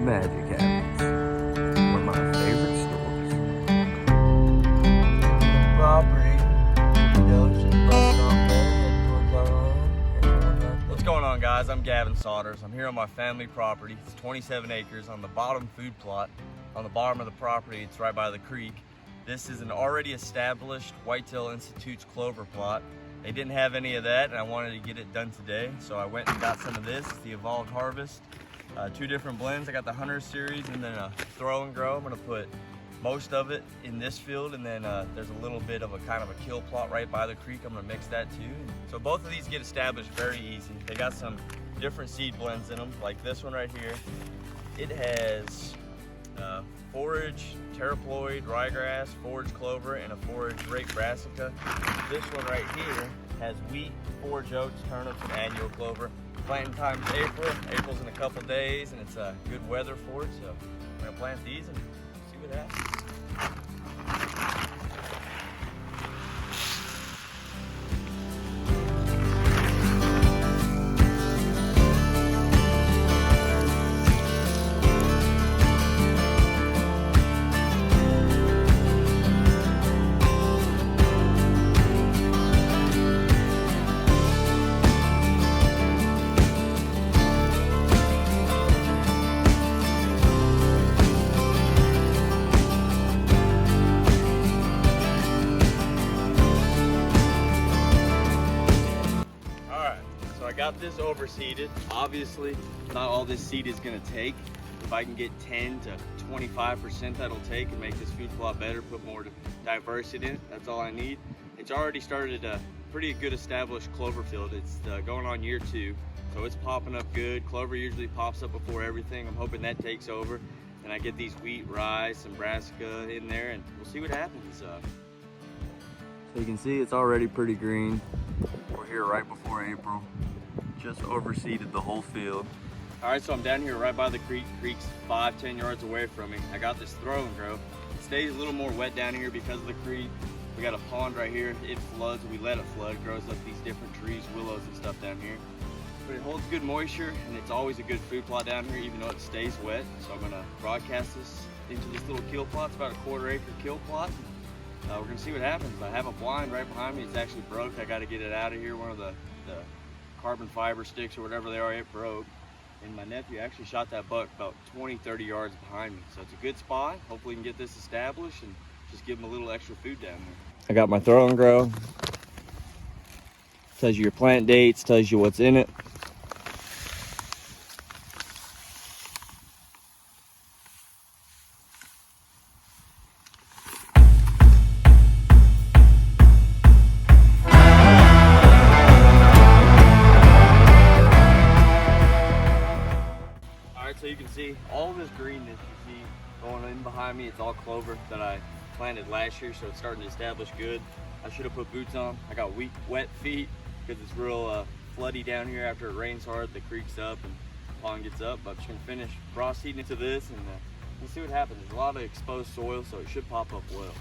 magic happens. One of my favorite stories. Property. Heading towards our land. What's going on, guys? I'm Gavin Saunders. I'm here on my family property. It's 27 acres on the bottom food plot. On the bottom of the property, it's right by the creek. This is an already established Whitetail Institute's clover plot. They didn't have any of that, and I wanted to get it done today, so I went and got some of this. It's the Evolved Harvest. Two different blends. I got the Hunter Series and then a Throw and Grow. I'm gonna put most of it in this field, and then there's a little bit of a kind of a kill plot right by the creek. I'm gonna mix that too. So both of these get established very easy. They got some different seed blends in them, like this one right here. It has forage terraploid ryegrass, forage clover, and a forage rape brassica. This one right here has wheat, forage oats, turnips, and annual clover. Planting time's April. April's in a couple days, and it's good weather for it, so I'm gonna plant these and see what happens. I got this overseeded. Obviously, not all this seed is gonna take. If I can get 10 to 25% that'll take and make this food plot better, put more diversity in it, that's all I need. It's already started a pretty good established clover field. It's going on year 2, so it's popping up good. Clover usually pops up before everything. I'm hoping that takes over, and I get these wheat, rye, some brassica in there, and we'll see what happens. So you can see it's already pretty green. We're here right before April. Just overseeded the whole field. All right, so I'm down here right by the creek. Creek's 5-10 yards away from me. I got this Throw and Grow. It stays a little more wet down here because of the creek. We got a pond right here. It floods, we let it flood. It grows up these different trees, willows and stuff down here. But it holds good moisture, and it's always a good food plot down here, even though it stays wet. So I'm gonna broadcast this into this little kill plot. It's about a 1/4 acre kill plot. We're gonna see what happens. I have a blind right behind me. It's actually broke. I gotta get it out of here. One of the carbon fiber sticks or whatever they are, it broke. And my nephew actually shot that buck about 20-30 yards behind me. So it's a good spot. Hopefully we can get this established and just give him a little extra food down there. I got my Throw and Grow. Tells you your plant dates, tells you what's in it. So you can see all this greenness you see going in behind me. It's all clover that I planted last year, so it's starting to establish good. I should have put boots on. I got wet feet because it's real floody down here after it rains hard. The creek's up and the pond gets up. But I'm just gonna finish frost heating into this and we'll see what happens. There's a lot of exposed soil, so it should pop up well.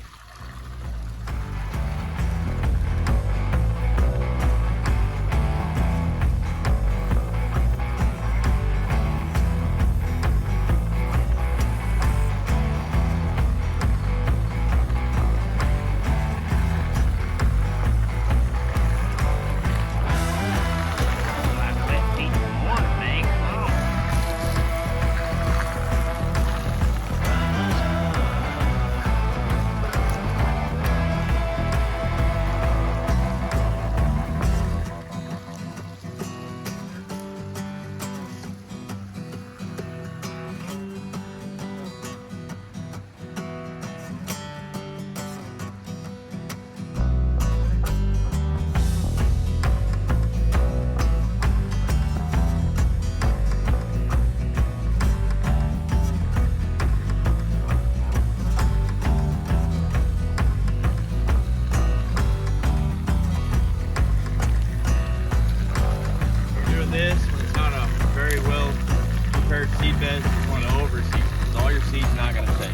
Seed beds, you want to overseed because all your seed's not going to take.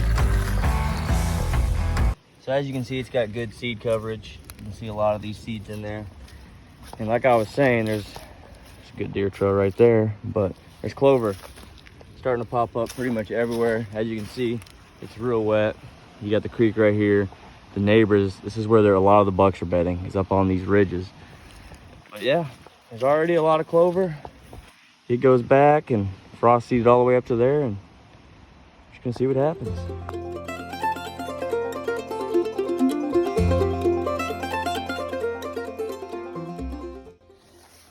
So as you can see, it's got good seed coverage. You can see a lot of these seeds in there. And like I was saying, there's a good deer trail right there, but there's clover starting to pop up pretty much everywhere. As you can see, it's real wet. You got the creek right here. The neighbors, this is where a lot of the bucks are bedding, is up on these ridges. But yeah, there's already a lot of clover. It goes back and frost seeded all the way up to there, and just gonna see what happens.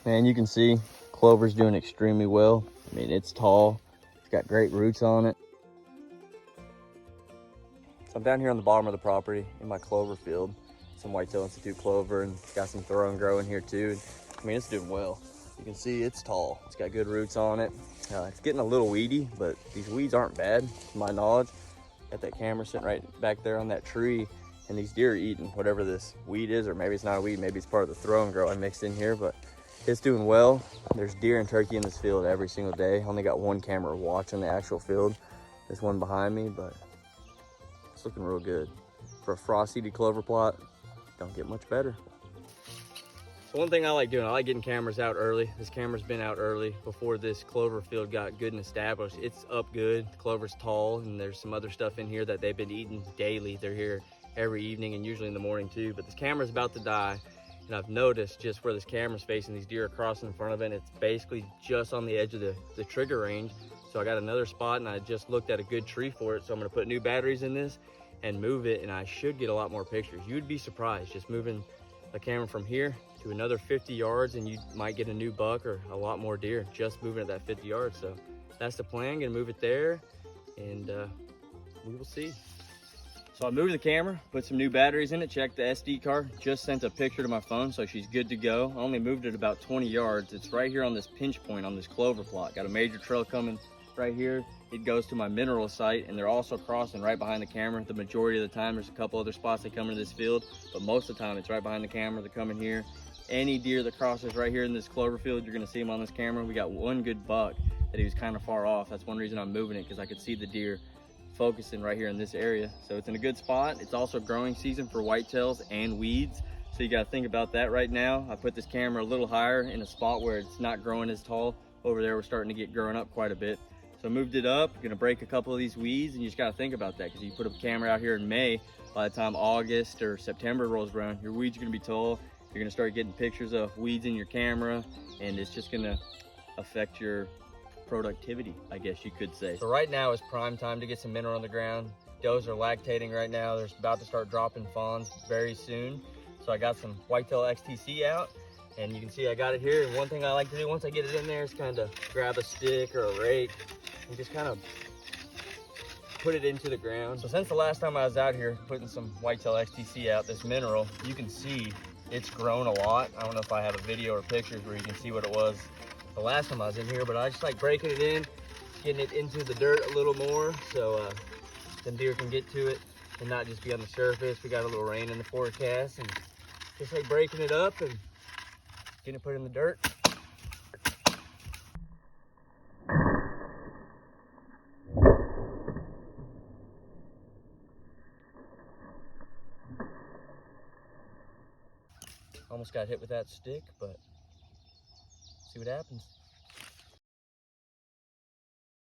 Man, you can see clover's doing extremely well. I mean, it's tall. It's got great roots on it. So I'm down here on the bottom of the property in my clover field. Some Whitetail Institute clover, and got some throw and grow in here too. I mean, it's doing well. You can see it's tall. It's got good roots on it. It's getting a little weedy, but these weeds aren't bad, to my knowledge. Got that camera sitting right back there on that tree, and these deer are eating whatever this weed is, or maybe it's not a weed, maybe it's part of the throw and grow I mixed in here, but it's doing well. There's deer and turkey in this field every single day. Only got one camera watching the actual field. There's one behind me, but it's looking real good. For a frost-seeded clover plot, don't get much better. So one thing I like doing, I like getting cameras out early. This camera's been out early before this clover field got good and established. It's up good, the clover's tall, and there's some other stuff in here that they've been eating daily. They're here every evening and usually in the morning too, but this camera's about to die. And I've noticed just where this camera's facing, these deer are crossing in front of it, and it's basically just on the edge of the trigger range. So I got another spot, and I just looked at a good tree for it. So I'm gonna put new batteries in this and move it, and I should get a lot more pictures. You'd be surprised, just moving the camera from here to another 50 yards, and you might get a new buck or a lot more deer just moving at that 50 yards. So that's the plan, gonna move it there, and we will see. So I moved the camera, put some new batteries in it, checked the SD card, just sent a picture to my phone, so she's good to go. I only moved it about 20 yards. It's right here on this pinch point on this clover plot. Got a major trail coming right here. It goes to my mineral site, and they're also crossing right behind the camera. The majority of the time, there's a couple other spots that come into this field, but most of the time it's right behind the camera. They're coming here. Any deer that crosses right here in this clover field, you're gonna see them on this camera. We got one good buck that he was kind of far off. That's one reason I'm moving it, because I could see the deer focusing right here in this area. So it's in a good spot. It's also growing season for whitetails and weeds, so you got to think about that right now. I put this camera a little higher in a spot where it's not growing as tall. Over there we're starting to get growing up quite a bit, so I moved it up. Gonna break a couple of these weeds, and you just got to think about that, because you put a camera out here in May, by the time August or September rolls around, your weeds are going to be tall. You're going to start getting pictures of weeds in your camera, and it's just going to affect your productivity, I guess you could say. So right now is prime time to get some mineral on the ground. Does are lactating right now. They're about to start dropping fawns very soon. So I got some Whitetail XTC out, and you can see I got it here. And one thing I like to do once I get it in there is kind of grab a stick or a rake and just kind of put it into the ground. So since the last time I was out here putting some Whitetail XTC out, this mineral, you can see it's grown a lot. I don't know if I have a video or pictures where you can see what it was the last time I was in here, but I just like breaking it in, getting it into the dirt a little more, so them deer can get to it and not just be on the surface. We got a little rain in the forecast, and just like breaking it up and getting it put in the dirt. Almost got hit with that stick, but see what happens.